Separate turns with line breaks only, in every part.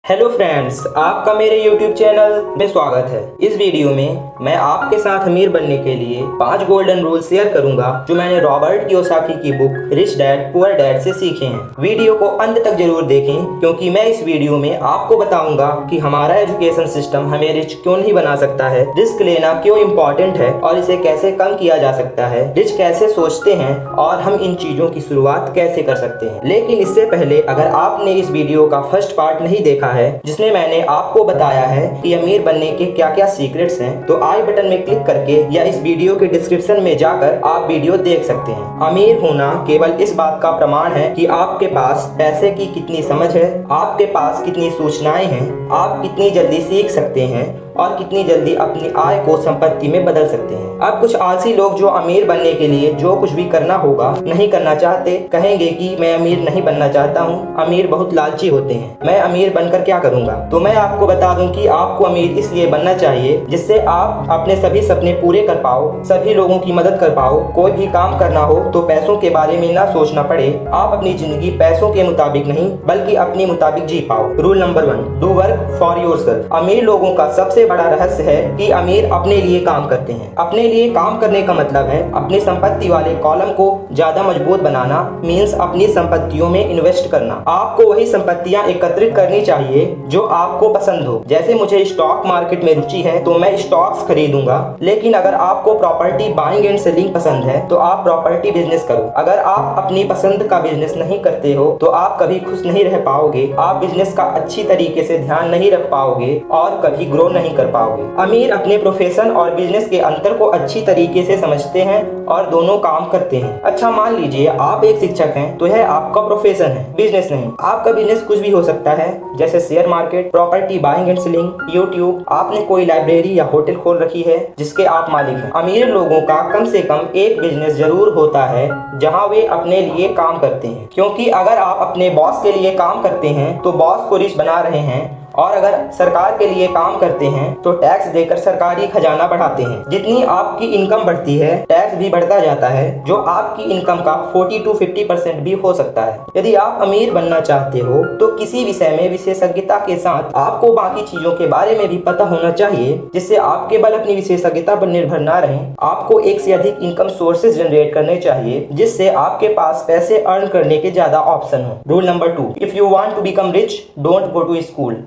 Hello friends, आपका मेरे YouTube channel में स्वागत है। इस वीडियो में मैं आपके साथ अमीर बनने के लिए 5 गोल्डन रूल शेयर करूंगा जो मैंने रॉबर्ट कियोसाकी की book rich dad poor dad से सीखे हैं। वीडियो को अंत तक जरूर देखें क्योंकि मैं इस वीडियो में आपको बताऊंगा कि हमारा एजुकेशन सिस्टम हमें रिच क्यों नहीं बना सकता है, रिस्क लेना क्यों इम्पोर्टेंट है और इसे कैसे कम किया जा सकता है, रिच कैसे सोचते हैं और हम इन चीजों की शुरुआत कैसे कर सकते हैं। लेकिन इससे पहले अगर आपने इस वीडियो का फर्स्ट पार्ट नहीं देखा है जिसमें मैंने आपको बताया है कि अमीर बनने के क्या क्या सीक्रेट्स हैं, तो आई बटन में क्लिक करके या इस वीडियो के डिस्क्रिप्शन में जाकर आप वीडियो देख सकते हैं। अमीर होना केवल इस बात का प्रमाण है कि आपके पास पैसे की कितनी समझ है, आपके पास कितनी सूचनाएं हैं, आप कितनी जल्दी सीख सकते हैं और कितनी जल्दी अपनी आय को संपत्ति में बदल सकते हैं। अब कुछ आलसी लोग जो अमीर बनने के लिए जो कुछ भी करना होगा नहीं करना चाहते, कहेंगे कि मैं अमीर नहीं बनना चाहता हूँ, अमीर बहुत लालची होते हैं, मैं अमीर बनकर क्या करूँगा। तो मैं आपको बता दूं कि आपको अमीर इसलिए बनना चाहिए जिससे आप अपने सभी सपने पूरे कर पाओ, सभी लोगों की मदद कर पाओ। कोई भी काम करना हो तो पैसों के बारे में ना सोचना पड़े, आप अपनी जिंदगी पैसों के मुताबिक नहीं बल्कि अपने मुताबिक जी पाओ। Rule number 1, do work for yourself. अमीर लोगों का सबसे बड़ा रहस्य है कि अमीर अपने लिए काम करते हैं। अपने लिए काम करने का मतलब है अपनी संपत्ति वाले कॉलम को ज्यादा मजबूत बनाना, मीन्स अपनी संपत्तियों में इन्वेस्ट करना। आपको वही संपत्तियां एकत्रित करनी चाहिए जो आपको पसंद हो। जैसे मुझे स्टॉक मार्केट में रुचि है तो मैं स्टॉक्स खरीदूंगा, लेकिन अगर आपको प्रॉपर्टी बाइंग एंड सेलिंग पसंद है तो आप प्रॉपर्टी बिजनेस करो। अगर आप अपनी पसंद का बिजनेस नहीं करते हो तो आप कभी खुश नहीं रह पाओगे, आप बिजनेस का अच्छी तरीके से ध्यान नहीं रख पाओगे और कभी ग्रो नहीं कर पाओगे। अमीर अपने प्रोफेशन और बिजनेस के अंतर को अच्छी तरीके से समझते हैं और दोनों काम करते हैं। अच्छा, मान लीजिए आप एक शिक्षक हैं तो यह आपका प्रोफेशन है, बिजनेस नहीं। आपका बिजनेस कुछ भी हो सकता है, जैसे share market, property buying and selling, YouTube, आपने कोई लाइब्रेरी या होटल खोल रखी है जिसके आप मालिक हैं। अमीर लोगों का कम से कम एक बिजनेस जरूर होता है जहां वे अपने लिए काम करते हैं, क्योंकि अगर आप अपने बॉस के लिए काम करते हैं तो बॉस को रिच बना रहे हैं, और अगर सरकार के लिए काम करते हैं तो टैक्स देकर सरकारी खजाना बढ़ाते हैं। जितनी आपकी इनकम बढ़ती है टैक्स भी बढ़ता जाता है, जो आपकी इनकम का 40 to 50% भी हो सकता है। यदि आप अमीर बनना चाहते हो तो किसी विषय में विशेषज्ञता के साथ आपको बाकी चीजों के बारे में भी पता होना चाहिए, जिससे आप केवल अपनी विशेषज्ञता पर निर्भर ना रहें। आपको एक से अधिक इनकम सोर्सेज जनरेट करने चाहिए जिससे आपके पास पैसे अर्न करने के ज्यादा ऑप्शन हो। Rule number 2, if you want to become rich don't go to school.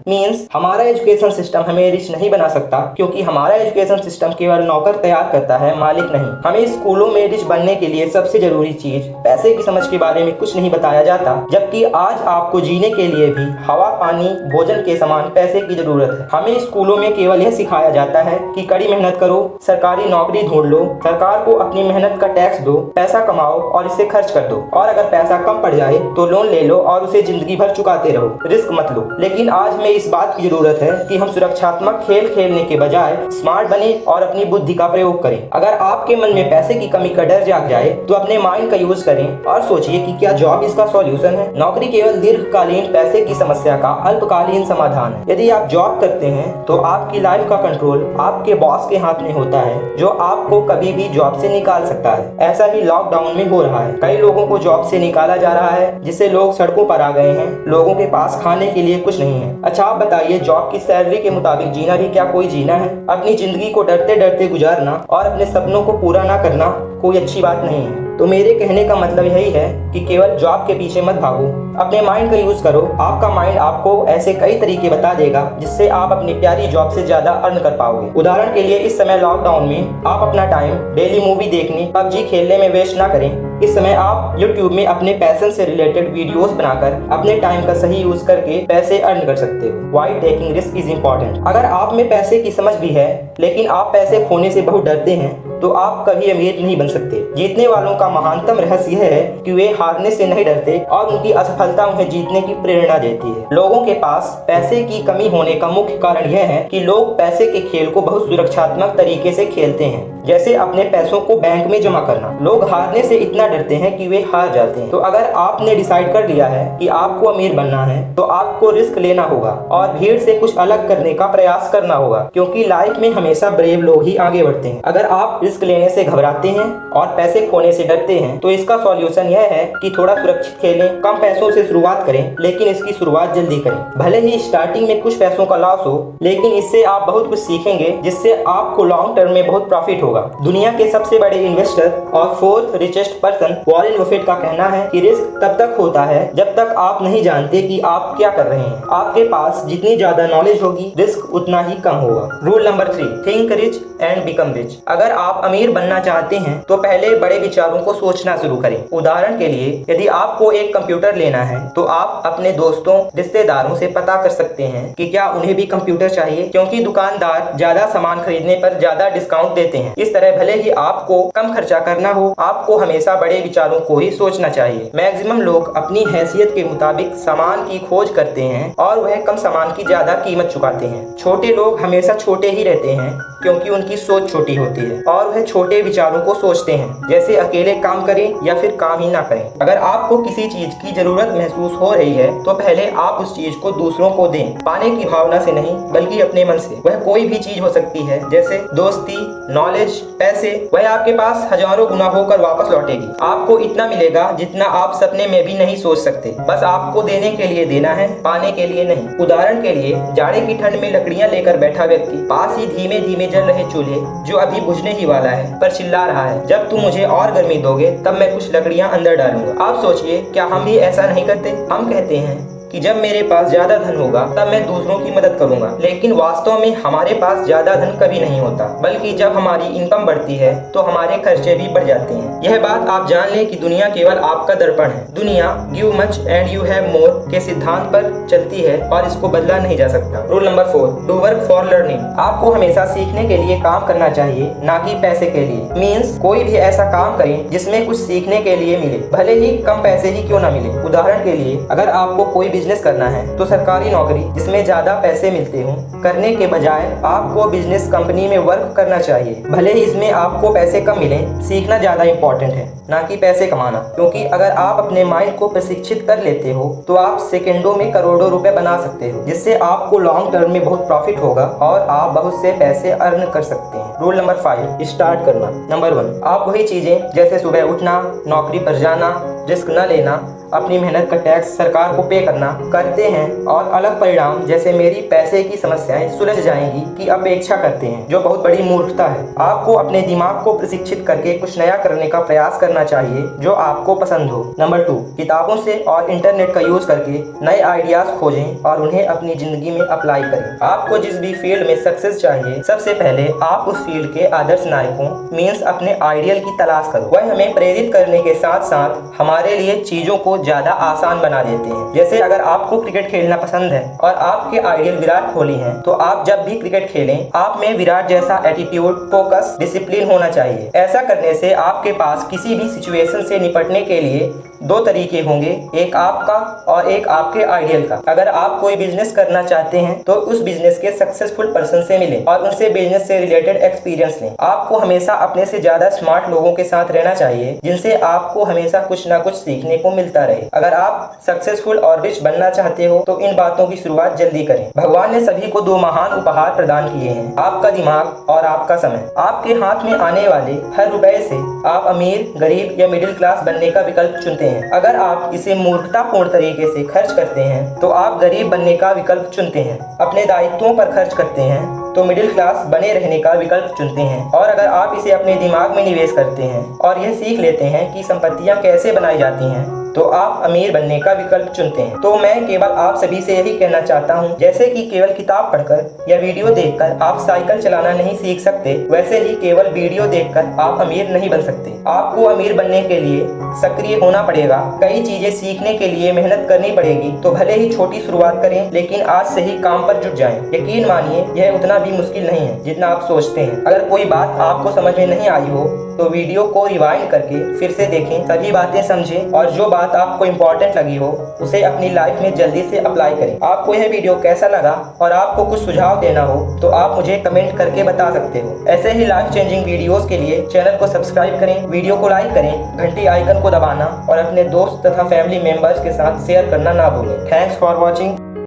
हमारा एजुकेशन सिस्टम हमें रिच नहीं बना सकता, क्योंकि हमारा एजुकेशन सिस्टम केवल नौकर तैयार करता है, मालिक नहीं। हमें स्कूलों में रिच बनने के लिए सबसे जरूरी चीज पैसे की समझ के बारे में कुछ नहीं बताया जाता, जबकि आज आपको जीने के लिए भी हवा, पानी, भोजन के समान पैसे की जरूरत है। हमें स्कूलों में केवल यह सिखाया जाता है कि कड़ी मेहनत करो, सरकारी नौकरी ढूंढ लो, सरकार को अपनी मेहनत का टैक्स दो, पैसा कमाओ और इसे खर्च कर दो, और अगर पैसा कम पड़ जाए तो लोन ले लो और उसे जिंदगी भर चुकाते रहो, रिस्क मत लो। लेकिन आज में इस बात की जरूरत है कि हम सुरक्षात्मक खेल खेलने के बजाय स्मार्ट बने और अपनी बुद्धि का प्रयोग करें। अगर आपके मन में पैसे की कमी का डर जाग जाए तो अपने माइंड का यूज करें और सोचिए कि क्या जॉब इसका सॉल्यूशन है। नौकरी केवल दीर्घकालीन पैसे की समस्या का अल्पकालीन समाधान है। यदि आप जॉब करते हैं तो आपकी लाइफ का कंट्रोल आपके बॉस के हाथ में होता है, जो आपको कभी भी जॉब से निकाल सकता है। ऐसा ही लॉकडाउन में हो रहा है, कई लोगों को जॉब से निकाला जा रहा है, जिससे लोग सड़कों पर आ गए हैं, लोगों के पास खाने के लिए कुछ नहीं है। अच्छा, आप बताइए, जॉब की सैलरी के मुताबिक जीना भी क्या कोई जीना है? अपनी जिंदगी को डरते डरते गुजारना और अपने सपनों को पूरा ना करना कोई अच्छी बात नहीं है। तो मेरे कहने का मतलब यही है कि केवल जॉब के पीछे मत भागो, अपने माइंड का यूज करो। आपका माइंड आपको ऐसे कई तरीके बता देगा जिससे आप अपनी प्यारी जॉब से ज्यादा अर्न कर पाओगे। उदाहरण के लिए, इस समय लॉकडाउन में आप अपना टाइम डेली मूवी देखने, पबजी खेलने में वेस्ट ना करें। इस समय आप YouTube में अपने पैशन से रिलेटेड वीडियोस बनाकर अपने टाइम का सही यूज करके पैसे अर्न कर सकते हो। Why taking risk is important. अगर आप में पैसे की समझ भी है लेकिन आप पैसे खोने से बहुत डरते हैं तो आप कभी अमीर नहीं बन सकते। जीतने वालों का महानतम रहस्य यह है कि वे हारने से नहीं डरते और उनकी असफलता उन्हें जीतने की प्रेरणा देती है। लोगों के पास पैसे की कमी होने का मुख्य कारण यह है कि लोग पैसे के खेल को बहुत सुरक्षात्मक तरीके से खेलते हैं, जैसे अपने पैसों को बैंक में जमा करना। लोग हारने से इतना डरते हैं कि वे हार जाते हैं। तो अगर आपने डिसाइड कर लिया है कि आपको अमीर बनना है तो आपको रिस्क लेना होगा और भीड़ से कुछ अलग करने का प्रयास करना होगा, क्योंकि लाइफ में हमेशा ब्रेव लोग ही आगे बढ़ते हैं। अगर आप रिस्क लेने से घबराते हैं और पैसे खोने से डरते हैं तो इसका सॉल्यूशन यह है कि थोड़ा सुरक्षित खेलें, कम पैसों से शुरुआत करें, लेकिन इसकी शुरुआत जल्दी करें। भले ही स्टार्टिंग में कुछ पैसों का लॉस हो, लेकिन इससे आप बहुत कुछ सीखेंगे जिससे आपको लॉन्ग टर्म में बहुत प्रॉफिट होगा। दुनिया के सबसे बड़े इन्वेस्टर और 4th richest person Warren Buffett का कहना है कि रिस्क तब तक होता है जब तक आप नहीं जानते कि आप क्या कर रहे हैं। आपके पास जितनी ज्यादा नॉलेज होगी, रिस्क उतना ही कम होगा। Rule number 3, think rich and become rich. अगर आप अमीर बनना चाहते हैं तो पहले बड़े विचारों को सोचना शुरू करें। उदाहरण के लिए, यदि आपको एक कंप्यूटर लेना है तो आप अपने दोस्तों, रिश्तेदारों से पता कर सकते हैं कि क्या उन्हें भी कंप्यूटर चाहिए, क्योंकि दुकानदार ज्यादा सामान खरीदने पर ज्यादा डिस्काउंट देते हैं। इस तरह भले ही आपको कम खर्चा करना हो, आपको हमेशा बड़े विचारों को ही सोचना चाहिए। मैक्सिमम लोग अपनी हैसियत के मुताबिक सामान की खोज करते हैं और वह कम सामान की ज्यादा कीमत चुकाते हैं। छोटे लोग हमेशा छोटे ही रहते हैं क्योंकि उनकी सोच छोटी होती है और वह छोटे विचारों को सोचते हैं, जैसे अकेले काम करें या फिर काम ही ना करें। अगर आपको किसी चीज की जरूरत महसूस हो रही है तो पहले आप उस चीज को दूसरों को दें, पाने की भावना से नहीं बल्कि अपने मन से। वह कोई भी चीज हो सकती है, जैसे दोस्ती, नॉलेज, पैसे। वह आपके पास हजारों गुना होकर वापस लौटेगी। आपको इतना मिलेगा जितना आप सपने में भी नहीं सोच सकते। बस आपको देने के लिए देना है, पाने के लिए नहीं। उदाहरण के लिए, जाड़े की ठंड में लकड़ियां लेकर बैठा व्यक्ति पास ही धीमे धीमे जल रहे चूल्हे जो अभी बुझने ही वाला है पर चिल्ला रहा है, जब तुम मुझे और गर्मी दोगे तब मैं कुछ लकड़ियां अंदर डालूंगा। आप सोचिए, क्या हम भी ऐसा नहीं करते? हम कहते हैं कि जब मेरे पास ज्यादा धन होगा तब मैं दूसरों की मदद करूंगा, लेकिन वास्तव में हमारे पास ज्यादा धन कभी नहीं होता, बल्कि जब हमारी इनकम बढ़ती है तो हमारे खर्चे भी बढ़ जाते हैं। यह बात आप जान लें कि दुनिया केवल आपका दर्पण है। दुनिया give much and you have more के सिद्धांत पर चलती है और इसको बदला नहीं जा सकता। Rule number 4, do work for learning. आपको हमेशा सीखने के लिए काम करना चाहिए, ना कि पैसे के लिए। मीन्स कोई भी ऐसा काम करें जिसमें कुछ सीखने के लिए मिले, भले ही कम पैसे ही क्यों ना मिले। उदाहरण के लिए, अगर आपको कोई बिजनेस करना है तो सरकारी नौकरी जिसमें ज्यादा पैसे मिलते हों करने के बजाय आपको बिजनेस कंपनी में वर्क करना चाहिए। भले ही इसमें आपको पैसे कम मिले, सीखना ज्यादा इंपॉर्टेंट है, ना कि पैसे कमाना। क्योंकि अगर आप अपने माइंड को प्रशिक्षित कर लेते हो तो आप सेकंडों में करोड़ों रुपए बना सकते हो, जिससे आपको लॉन्ग टर्म में बहुत प्रॉफिट होगा और आप बहुत से पैसे अर्न कर सकते हैं। रूल नंबर 5, स्टार्ट करना। नंबर 1, आप वही चीजें जैसे सुबह उठना, नौकरी पर जाना, रिस्क न लेना, अपनी मेहनत का टैक्स सरकार को पे करना करते हैं और अलग परिणाम जैसे मेरी पैसे की समस्याएं सुलझ जाएंगी की अपेक्षा करते हैं, जो बहुत बड़ी मूर्खता है। आपको अपने दिमाग को प्रशिक्षित करके कुछ नया करने का प्रयास करना चाहिए जो आपको पसंद हो। नंबर 2, किताबों से और इंटरनेट का यूज करके नए आइडियाज खोजें और उन्हें अपनी जिंदगी में अप्लाई करें। आपको जिस भी फील्ड में सक्सेस चाहिए, सबसे पहले आप उस फील्ड के आदर्श नायकों मीन्स अपने आइडियल की तलाश करो। वह हमें प्रेरित करने के साथ साथ हमारे लिए चीजों को ज्यादा आसान बना देते हैं। जैसे अगर आपको क्रिकेट खेलना पसंद है और आपके आइडियल विराट कोहली हैं, तो आप जब भी क्रिकेट खेलें आप में विराट जैसा एटीट्यूड, फोकस, डिसिप्लिन होना चाहिए। ऐसा करने से आपके पास किसी भी सिचुएशन से निपटने के लिए 2 तरीके होंगे, एक आपका और एक आपके आइडियल का। अगर आप कोई बिजनेस करना चाहते हैं तो उस बिजनेस के सक्सेसफुल पर्सन से मिलें और उनसे बिजनेस से रिलेटेड एक्सपीरियंस लें। आपको हमेशा अपने से ज्यादा स्मार्ट लोगों के साथ रहना चाहिए जिनसे आपको हमेशा कुछ ना कुछ सीखने को मिलता रहे। अगर आप सक्सेसफुल और रिच बनना चाहते हो तो इन बातों की शुरुआत जल्दी करें। भगवान ने सभी को 2 महान उपहार प्रदान किए हैं, आपका दिमाग और आपका समय। आपके हाथ में आने वाले हर रुपए से आप अमीर, गरीब या मिडिल क्लास बनने का विकल्प चुनते हैं। अगर आप इसे मूर्खतापूर्ण तरीके से खर्च करते हैं तो आप गरीब बनने का विकल्प चुनते हैं। अपने दायित्वों पर खर्च करते हैं तो मिडिल क्लास बने रहने का विकल्प चुनते हैं। और अगर आप इसे अपने दिमाग में निवेश करते हैं और यह सीख लेते हैं कि संपत्तियां कैसे बनाई जाती हैं तो आप अमीर बनने का विकल्प चुनते हैं। तो मैं केवल आप सभी से यही कहना चाहता हूं, जैसे कि केवल किताब पढ़कर या वीडियो देखकर आप साइकिल चलाना नहीं सीख सकते, वैसे ही केवल वीडियो देखकर आप अमीर नहीं बन सकते। आपको अमीर बनने के लिए सक्रिय होना पड़ेगा, कई चीजें सीखने के लिए मेहनत करनी पड़ेगी। तो भले ही छोटी शुरुआत करें, लेकिन आज से ही काम पर जुट जाएं। यकीन मानिए यह उतना भी मुश्किल नहीं है जितना आप सोचते हैं। अगर कोई बात आपको समझ में नहीं आई हो तो वीडियो को रिवाइंड करके फिर से देखें, सभी बातें समझें और जो बात आपको इम्पोर्टेंट लगी हो उसे अपनी लाइफ में जल्दी से अप्लाई करें। आपको यह वीडियो कैसा लगा और आपको कुछ सुझाव देना हो तो आप मुझे कमेंट करके बता सकते हो। ऐसे ही लाइफ चेंजिंग वीडियोस के लिए चैनल को सब्सक्राइब करें, वीडियो को लाइक करें, घंटी आइकन को दबाना और अपने दोस्त तथा फैमिली मेंबर्स के साथ शेयर करना ना भूलें। Thanks for watching.